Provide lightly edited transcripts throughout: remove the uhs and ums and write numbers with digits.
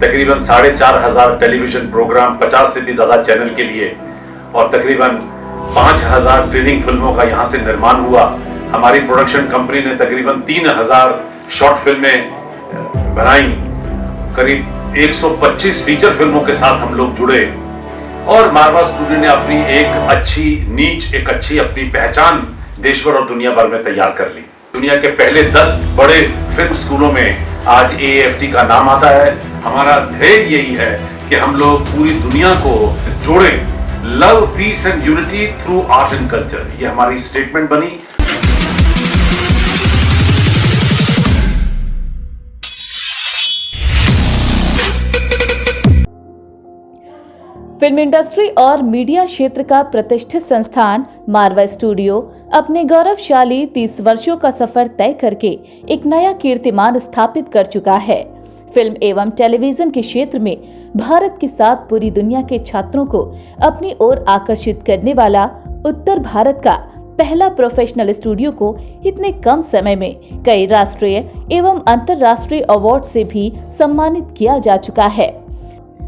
तकरीबन 4,500 television programme, 50 से भी ज़्यादा चैनल के लिए, और तकरीबन 5,000 ट्रेनिंग फिल्मों का यहाँ से निर्माण हुआ। हमारी प्रोडक्शन कंपनी ने तकरीबन 3,000 शॉर्ट फिल्में बनाई। करीब 125 फीचर फिल्मों के साथ हम लोग जुड़े और मारवा स्टूडियो ने अपनी एक अच्छी नीच, एक अच्छी अपनी पहचान देश भर और दुनिया भर में तैयार कर ली। दुनिया के पहले 10 बड़े फिल्म स्कूलों में आज AAFT का नाम आता है। हमारा ध्येय यही है कि हम लोग पूरी दुनिया को जोड़ें, love, peace and unity through art and culture. ये हमारी स्टेटमेंट बनी। फिल्म इंडस्ट्री और मीडिया क्षेत्र का प्रतिष्ठित संस्थान मारवा स्टूडियो अपने गौरवशाली 30 वर्षों का सफर तय करके एक नया कीर्तिमान स्थापित कर चुका है। फिल्म एवं टेलीविजन के क्षेत्र में भारत के साथ पूरी दुनिया के छात्रों को अपनी ओर आकर्षित करने वाला उत्तर भारत का पहला प्रोफेशनल स्टूडियो को इतने कम समय में कई राष्ट्रीय एवं अंतर्राष्ट्रीय अवार्ड से भी सम्मानित किया जा चुका है।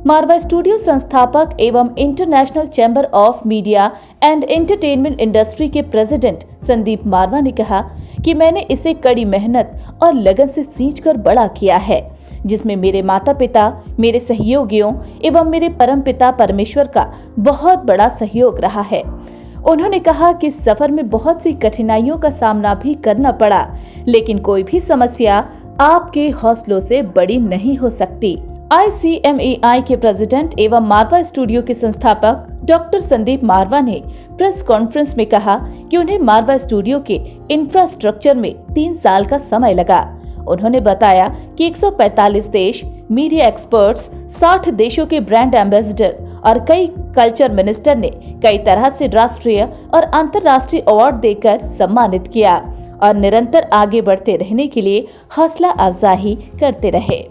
मारवा स्टूडियो संस्थापक एवं international chamber of media and entertainment industry के प्रेसिडेंट संदीप मारवा ने कहा कि मैंने इसे कड़ी मेहनत और लगन से सींचकर बड़ा किया है, जिसमें मेरे माता पिता, मेरे सहयोगियों एवं मेरे परमपिता परमेश्वर का बहुत बड़ा सहयोग रहा है। उन्होंने कहा कि इस सफर में बहुत सी कठिनाइयों का सामना भी करना पड़ा, लेकिन कोई भी समस्या आपके हौसलों से बड़ी नहीं हो सकती। ICMEI के प्रेसिडेंट एवं मारवा स्टूडियो के संस्थापक डॉक्टर संदीप मारवा ने प्रेस कॉन्फ्रेंस में कहा कि उन्हें मारवा स्टूडियो के इंफ्रास्ट्रक्चर में 3 साल का समय लगा। उन्होंने बताया कि 145 देश, मीडिया एक्सपर्ट्स, 60 देशों के ब्रांड एम्बेसडर और कई कल्चर मिनिस्टर ने कई तरह से राष्ट्रीय और अंतर्राष्ट्रीय अवार्ड देकर सम्मानित किया और निरंतर आगे बढ़ते रहने के लिए हौसला अफजाई करते रहे।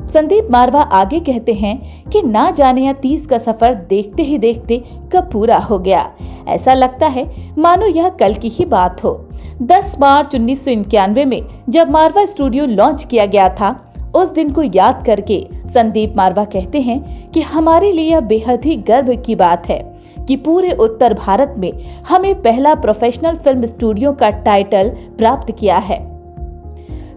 संदीप मारवा आगे कहते हैं कि ना जाने या 30 का सफर देखते ही देखते कब पूरा हो गया। ऐसा लगता है मानो यह कल की ही बात हो। 10 मार्च 1991 में जब मारवा स्टूडियो लॉन्च किया गया था, उस दिन को याद करके संदीप मारवा कहते हैं कि हमारे लिए यह बेहद ही गर्व की बात है कि पूरे उत्तर भारत में हमें पहला प्रोफेशनल फिल्म स्टूडियो का टाइटल प्राप्त किया है।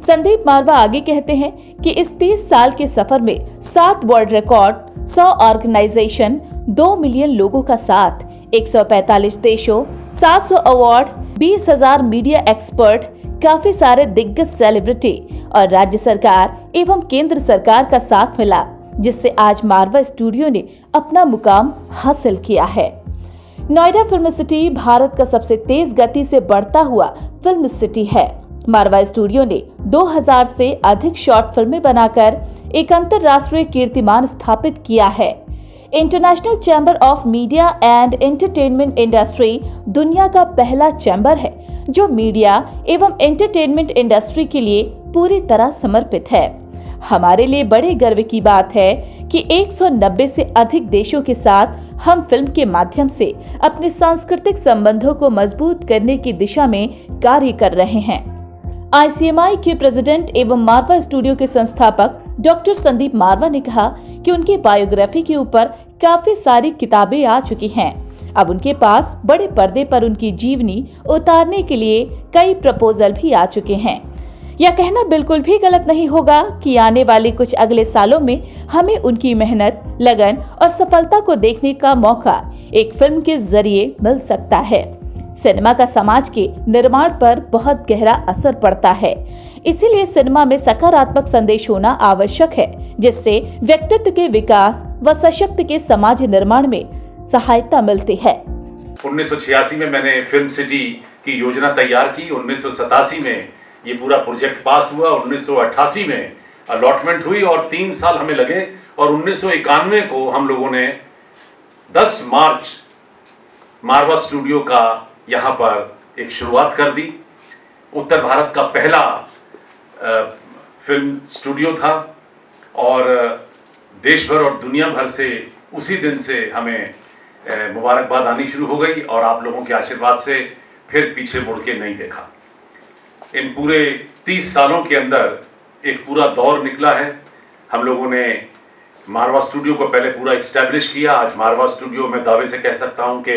संदीप मारवा आगे कहते हैं कि इस 30 साल के सफर में 7 वर्ल्ड रिकॉर्ड, 100 ऑर्गेनाइजेशन, 2 मिलियन लोगों का साथ, 145 देशों, 700 अवार्ड, 20,000 मीडिया एक्सपर्ट, काफी सारे दिग्गज सेलिब्रिटी और राज्य सरकार एवं केंद्र सरकार का साथ मिला, जिससे आज मारवा स्टूडियो ने अपना मुकाम हासिल किया है। नोएडा फिल्म सिटी भारत का सबसे तेज गति से बढ़ता हुआ फिल्म सिटी है। मारवा स्टूडियो ने 2000 से अधिक शॉर्ट फिल्में बनाकर एक अंतर्राष्ट्रीय कीर्तिमान स्थापित किया है। International chamber of media and entertainment industry दुनिया का पहला चैम्बर है जो मीडिया एवं एंटरटेनमेंट इंडस्ट्री के लिए पूरी तरह समर्पित है। हमारे लिए बड़े गर्व की बात है कि 190 से अधिक देशों के साथ हम फिल्म के माध्यम से अपने सांस्कृतिक संबंधों को मजबूत करने की दिशा में कार्य कर रहे हैं। ICMI के प्रेसिडेंट एवं मारवा स्टूडियो के संस्थापक डॉक्टर संदीप मारवा ने कहा कि उनकी बायोग्राफी के ऊपर काफी सारी किताबें आ चुकी हैं। अब उनके पास बड़े पर्दे पर उनकी जीवनी उतारने के लिए कई प्रपोजल भी आ चुके हैं। यह कहना बिल्कुल भी गलत नहीं होगा कि आने वाले कुछ अगले सालों में हमें उनकी मेहनत, लगन और सफलता को देखने का मौका एक फिल्म के जरिए मिल सकता है। सिनेमा का समाज के निर्माण पर बहुत गहरा असर पड़ता है, इसीलिए सिनेमा में सकारात्मक संदेश होना आवश्यक है, जिससे व्यक्तित्व के विकास व सशक्त के समाज निर्माण में सहायता मिलती है। 1986 में मैंने फिल्म सिटी की योजना तैयार की। 1987 में ये पूरा प्रोजेक्ट पास हुआ। 1988 में अलॉटमेंट हुई और 3 साल हमें लगे और 1991 को हम लोगों ने 10 मार्च मारवा स्टूडियो का यहाँ पर एक शुरुआत कर दी। उत्तर भारत का पहला फिल्म स्टूडियो था और देश भर और दुनिया भर से उसी दिन से हमें मुबारकबाद आनी शुरू हो गई और आप लोगों के आशीर्वाद से फिर पीछे मुड़ के नहीं देखा। इन पूरे 30 सालों के अंदर एक पूरा दौर निकला है। हम लोगों ने मारवा स्टूडियो को पहले पूरा इस्टेब्लिश किया। आज मारवा स्टूडियो में दावे से कह सकता हूं कि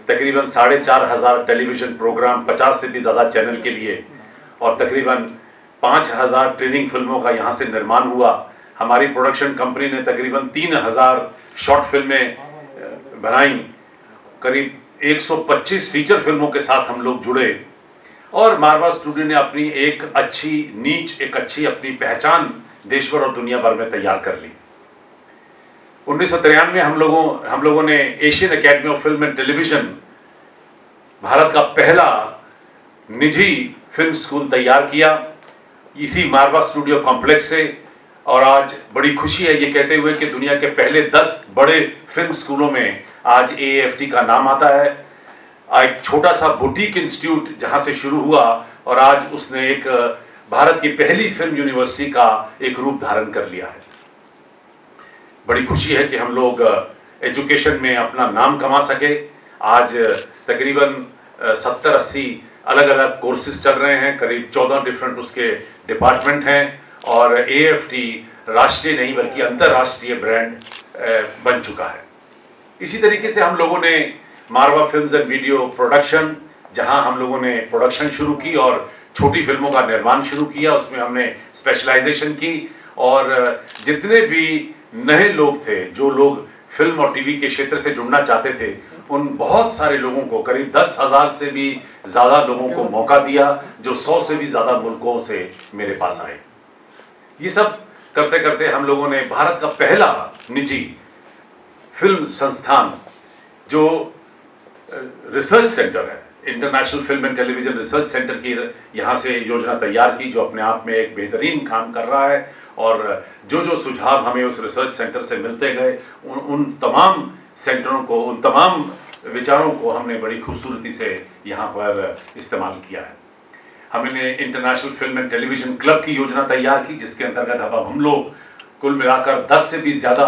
तकरीबन 4,500 टेलीविजन प्रोग्राम, 50 से भी ज़्यादा चैनल के लिए और तकरीबन 5,000 ट्रेनिंग फिल्मों का यहाँ से निर्माण हुआ। हमारी प्रोडक्शन कंपनी ने तकरीबन 3,000 शॉर्ट फिल्में बनाई। करीब 125 फीचर फिल्मों के साथ हम लोग जुड़े और मारवा स्टूडियो ने अपनी एक अच्छी नीच, एक अच्छी अपनी पहचान देश भर और दुनिया भर में तैयार कर ली। 1993 में हम लोगों ने Asian academy of film and television, Bharat का पहला निजी फिल्म स्कूल तैयार किया इसी मारवा स्टूडियो कॉम्प्लेक्स से। और आज बड़ी खुशी है ये कहते हुए कि दुनिया के पहले 10 बड़े फिल्म स्कूलों में आज AAFT का नाम आता है। एक छोटा सा बुटीक इंस्टीट्यूट जहां से शुरू हुआ और आज उसने एक भारत की पहली फिल्म यूनिवर्सिटी का एक रूप धारण कर लिया है। बड़ी खुशी है कि हम लोग एजुकेशन में अपना नाम कमा सके। आज तकरीबन 70-80 अलग अलग कोर्सेज चल रहे हैं, करीब 14 डिफरेंट उसके डिपार्टमेंट हैं और AAFT राष्ट्रीय नहीं बल्कि अंतर्राष्ट्रीय ब्रांड बन चुका है। इसी तरीके से हम लोगों ने मारवा फिल्म्स एंड वीडियो प्रोडक्शन, जहां हम लोगों ने प्रोडक्शन शुरू की और छोटी फिल्मों का निर्माण शुरू किया, उसमें हमने स्पेशलाइजेशन की और जितने भी नए लोग थे, जो लोग फिल्म और टीवी के क्षेत्र से जुड़ना चाहते थे, उन बहुत सारे लोगों को, करीब 10,000 से भी ज़्यादा लोगों को मौका दिया, जो 100 से भी ज़्यादा मुल्कों से मेरे पास आए। ये सब करते करते हम लोगों ने भारत का पहला निजी फिल्म संस्थान, जो रिसर्च सेंटर है, international film and television research centre की यहाँ से योजना तैयार की, जो अपने आप में एक बेहतरीन काम कर रहा है। और जो सुझाव हमें उस रिसर्च सेंटर से मिलते गए, उन तमाम सेंटरों को, उन तमाम विचारों को हमने बड़ी खूबसूरती से यहाँ पर इस्तेमाल किया है। हमने international film and television club की योजना तैयार की, जिसके अंतर्गत अब हम लोग कुल मिलाकर 10 से भी ज़्यादा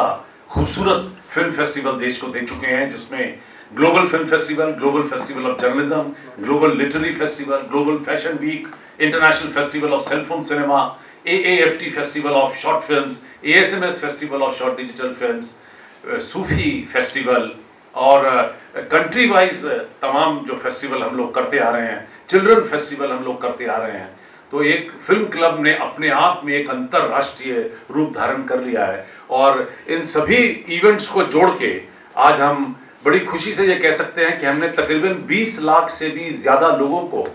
खूबसूरत फिल्म फेस्टिवल देश को दे चुके हैं, जिसमें global film festival, global festival of journalism, global literary festival, global fashion week, international festival of cellphone cinema, AAFT festival of short films, ASMS festival of short digital films, Sufi festival और country wise तमाम जो festival हम लोग करते आ रहे हैं, children festival हम लोग करते आ रहे हैं। तो एक फिल्म क्लब ने अपने आप में एक अंतर्राष्ट्रीय रूप धारण कर लिया है और इन सभी इवेंट्स को जोड़ के आज हम बड़ी खुशी से ये कह सकते हैं कि हमने तकरीबन 20 लाख से भी ज़्यादा लोगों को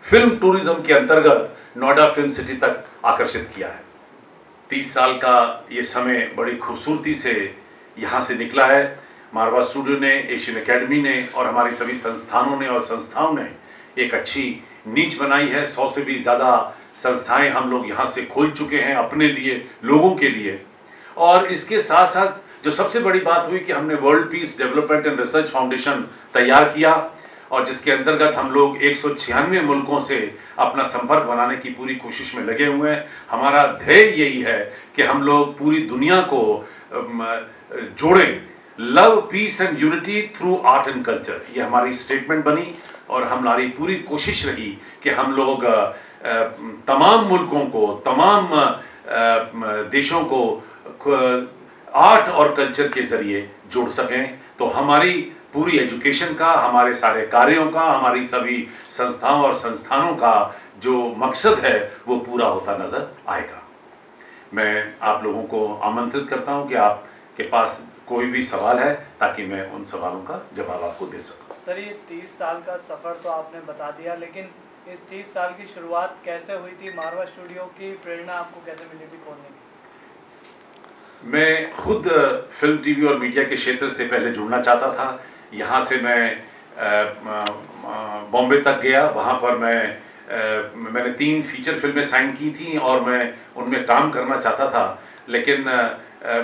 फिल्म टूरिज्म के अंतर्गत नोएडा फिल्म सिटी तक आकर्षित किया है। 30 साल का ये समय बड़ी खूबसूरती से यहाँ से निकला है। मारवा स्टूडियो ने, एशियन एकेडमी ने और हमारी सभी संस्थानों ने और संस्थाओं ने एक अच्छी नीच बनाई है। 100 से भी ज़्यादा संस्थाएं हम लोग यहाँ से खोल चुके हैं अपने लिए, लोगों के लिए। और इसके साथ साथ जो सबसे बड़ी बात हुई कि हमने world peace development and research foundation तैयार किया और जिसके अंतर्गत हम लोग 196 मुल्कों से अपना संपर्क बनाने की पूरी कोशिश में लगे हुए हैं। हमारा ध्येय यही है कि हम लोग पूरी दुनिया को जोड़ें, love peace and unity through art and culture. ये हमारी स्टेटमेंट बनी और हमारी पूरी कोशिश रही कि हम लोग तमाम मुल्कों को, तमाम देशों को आर्ट और कल्चर के जरिए जोड़ सकें। तो हमारी पूरी एजुकेशन का, हमारे सारे कार्यों का, हमारी सभी संस्थाओं और संस्थानों का जो मकसद है वो पूरा होता नजर आएगा। मैं आप लोगों को आमंत्रित करता हूं कि आपके पास कोई भी सवाल है ताकि मैं उन सवालों का जवाब आपको दे सकूं। सर, ये 30 साल का सफ़र तो आपने बता दिया, लेकिन इस 30 साल की शुरुआत कैसे हुई थी? मारवा स्टूडियो की प्रेरणा आपको कैसे मिली थी खोलने की? मैं खुद फिल्म, टीवी और मीडिया के क्षेत्र से पहले जुड़ना चाहता था। यहाँ से मैं बॉम्बे तक गया, वहाँ पर मैंने 3 फीचर फिल्में साइन की थी और मैं उनमें काम करना चाहता था। लेकिन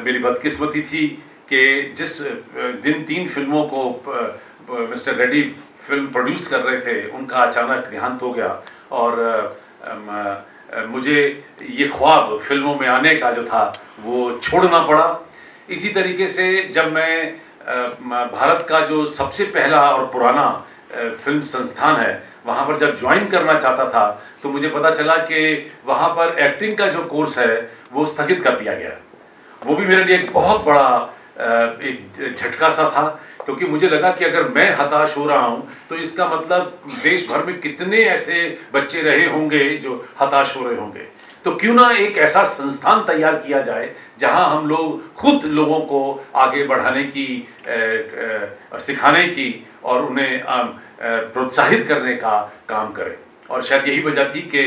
मेरी बदकिस्मती थी कि जिस दिन 3 फिल्मों को मिस्टर रेड्डी फिल्म प्रोड्यूस कर रहे थे, उनका अचानक देहांत हो गया और मुझे ये ख्वाब फिल्मों में आने का जो था वो छोड़ना पड़ा। इसी तरीके से जब मैं भारत का जो सबसे पहला और पुराना फिल्म संस्थान है वहाँ पर जब ज्वाइन करना चाहता था तो मुझे पता चला कि वहाँ पर एक्टिंग का जो कोर्स है वो स्थगित कर दिया गया वो भी मेरे लिए एक बहुत बड़ा एक झटका सा था, क्योंकि मुझे लगा कि अगर मैं हताश हो रहा हूँ तो इसका मतलब देश भर में कितने ऐसे बच्चे रहे होंगे जो हताश हो रहे होंगे। तो क्यों ना एक ऐसा संस्थान तैयार किया जाए जहां हम लोग खुद लोगों को आगे बढ़ाने की, सिखाने की और उन्हें प्रोत्साहित करने का काम करें। और शायद यही वजह थी कि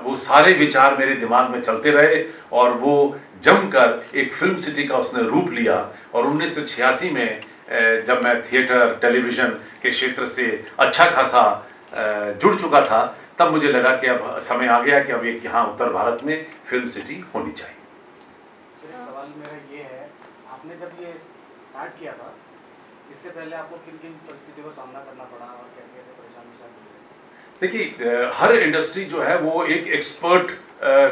वो सारे विचार मेरे दिमाग में चलते रहे और वो जमकर एक फिल्म सिटी का उसने रूप लिया। और 1986 में जब मैं थिएटर टेलीविज़न के क्षेत्र से अच्छा खासा जुड़ चुका था, तब मुझे लगा कि अब समय आ गया कि अब एक यहाँ उत्तर भारत में फिल्म सिटी होनी चाहिए। सवाल मेरा ये है, आपने जब ये स्टार्ट किया था, इससे पहले आपको किन किन परिस्थितियों का सामना करना पड़ा और कैसे कैसे परेशानी से? देखिए, हर इंडस्ट्री जो है वो एक एक्सपर्ट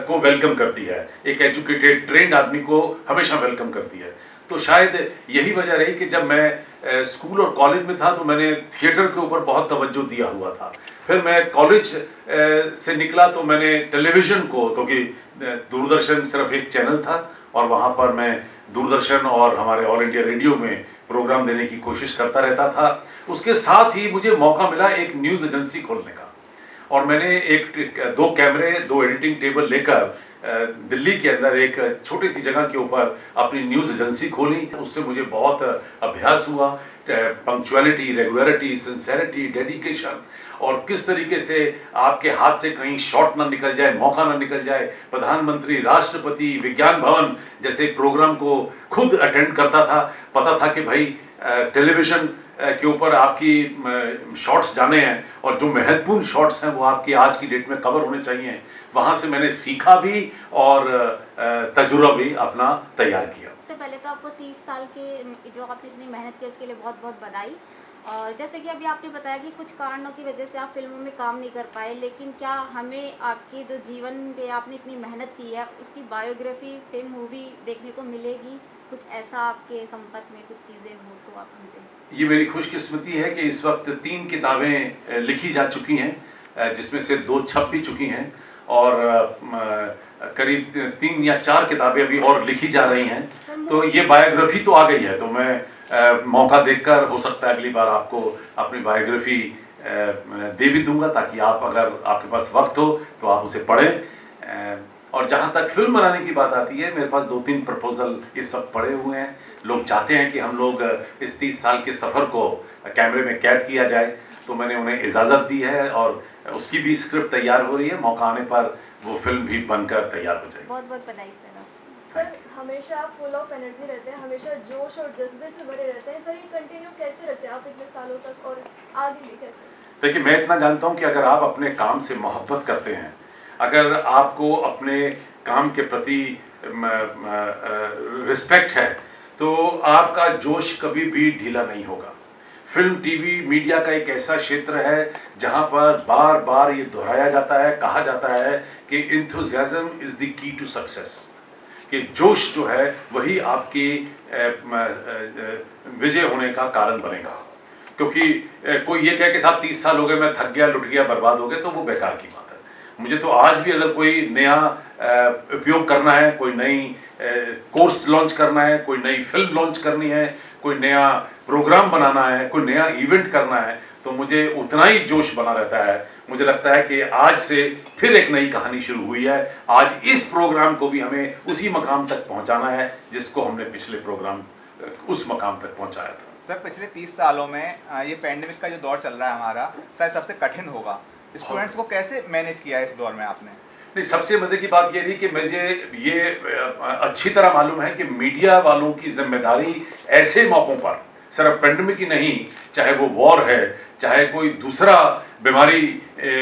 को वेलकम करती है, एक एजुकेटेड ट्रेंड आदमी को हमेशा वेलकम करती है। तो शायद यही वजह रही कि जब मैं स्कूल और कॉलेज में था तो मैंने थिएटर के ऊपर बहुत तवज्जो दिया हुआ था। फिर मैं कॉलेज से निकला तो मैंने टेलीविज़न को, क्योंकि दूरदर्शन सिर्फ एक चैनल था और वहाँ पर मैं दूरदर्शन और हमारे ऑल इंडिया रेडियो में प्रोग्राम देने की कोशिश करता रहता था। उसके साथ ही मुझे मौका मिला एक न्यूज़ एजेंसी खोलने का, और मैंने दो कैमरे, दो एडिटिंग टेबल लेकर दिल्ली के अंदर एक छोटी सी जगह के ऊपर अपनी न्यूज़ एजेंसी खोली। उससे मुझे बहुत अभ्यास हुआ, पंक्चुअलिटी, रेगुलरिटी, सिंसेरिटी, डेडिकेशन, और किस तरीके से आपके हाथ से कहीं शॉट ना निकल जाए, मौका ना निकल जाए। प्रधानमंत्री, राष्ट्रपति, विज्ञान भवन जैसे प्रोग्राम को खुद अटेंड करता था। पता था कि भाई टेलीविज़न के ऊपर आपकी शॉट्स जाने हैं और जो महत्वपूर्ण शॉट्स हैं वो आपकी आज की डेट में कवर होने चाहिए। वहाँ से मैंने सीखा भी और तजुर्बा भी अपना तैयार किया। सबसे पहले तो आपको 30 साल के जो आपने इतनी मेहनत की उसके लिए बहुत बहुत बधाई। और जैसे कि अभी आपने बताया कि कुछ कारणों की वजह से आप फिल्मों में काम नहीं कर पाए, लेकिन क्या हमें आपके जो जीवन पे आपने इतनी मेहनत की है इसकी बायोग्राफी, फिल्म, मूवी देखने को मिलेगी? कुछ ऐसा आपके संपर्क में कुछ चीज़ें हो तो आप हमसे। ये मेरी खुशकिस्मती है कि इस वक्त 3 किताबें लिखी जा चुकी हैं, जिसमें से 2 छप भी चुकी हैं, और करीब 3 या 4 किताबें अभी और लिखी जा रही हैं। तो ये बायोग्राफी तो आ गई है। तो मैं मौका देखकर हो सकता है अगली बार आपको अपनी बायोग्राफी दे भी दूंगा, ताकि आप, अगर आपके पास वक्त हो तो आप उसे पढ़ें। और जहाँ तक फिल्म बनाने की बात आती है, मेरे पास 2-3 प्रपोजल इस वक्त पड़े हुए हैं। लोग चाहते हैं कि हम लोग इस 30 साल के सफ़र को कैमरे में कैद किया जाए, तो मैंने उन्हें इजाज़त दी है और उसकी भी स्क्रिप्ट तैयार हो रही है। मौका आने पर वो फिल्म भी बनकर तैयार हो जाएगी। बहुत बहुत बधाई सर। सर, हमेशा आप फुल ऑफ एनर्जी रहते हैं, हमेशा जोश और जज्बे से भरे रहते हैं। सर, ये कंटिन्यू कैसे रहते हैं आप इतने सालों तक, और आगे भी कैसे? देखिए, मैं इतना जानता हूँ कि अगर आप अपने काम से मोहब्बत करते हैं, अगर आपको अपने काम के प्रति रिस्पेक्ट है, तो आपका जोश कभी भी ढीला नहीं होगा। फिल्म, टीवी, मीडिया का एक ऐसा क्षेत्र है जहां पर बार बार ये दोहराया जाता है, कहा जाता है कि enthusiasm is the key to success, कि जोश जो है वही आपकी विजय होने का कारण बनेगा। क्योंकि कोई ये कहे कि साहब 30 साल हो गए, मैं थक गया, लुट गया, बर्बाद हो गया, तो वो बेकार की बात है। मुझे तो आज भी अगर कोई नया उपयोग करना है, कोई नई कोर्स लॉन्च करना है, कोई नई फिल्म लॉन्च करनी है, कोई नया प्रोग्राम बनाना है, कोई नया इवेंट करना है, तो मुझे उतना ही जोश बना रहता है। मुझे लगता है कि आज से फिर एक नई कहानी शुरू हुई है। आज इस प्रोग्राम को भी हमें उसी मकाम तक पहुंचाना है जिसको हमने पिछले प्रोग्राम उस मकाम तक पहुंचाया था। सर, पिछले 30 सालों में ये पैंडेमिक का जो दौर चल रहा है हमारा, शायद सबसे कठिन होगा। स्टूडेंट्स को कैसे मैनेज किया है इस दौर में आपने? नहीं, सबसे मजे की बात ये रही कि मुझे ये अच्छी तरह मालूम है कि मीडिया वालों की जिम्मेदारी ऐसे मौकों पर, सिर्फ पेंडेमिक ही नहीं, चाहे वो वॉर है, चाहे कोई दूसरा बीमारी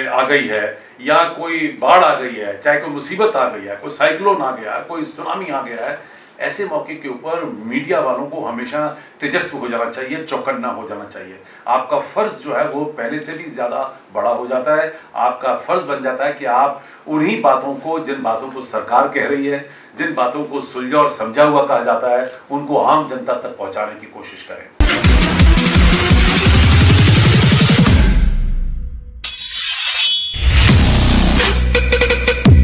आ गई है, या कोई बाढ़ आ गई है, चाहे कोई मुसीबत आ गई है, कोई साइक्लोन आ गया, कोई सुनामी आ गया है, ऐसे मौके के ऊपर मीडिया वालों को हमेशा तेजस्वी हो जाना चाहिए, चौकन्ना हो जाना चाहिए। आपका फ़र्ज़ जो है वो पहले से भी ज़्यादा बड़ा हो जाता है। आपका फ़र्ज़ बन जाता है कि आप उन्हीं बातों को, जिन बातों को सरकार कह रही है, जिन बातों को सुलझा और समझा हुआ कहा जाता है, उनको आम जनता तक पहुंचाने की कोशिश करें।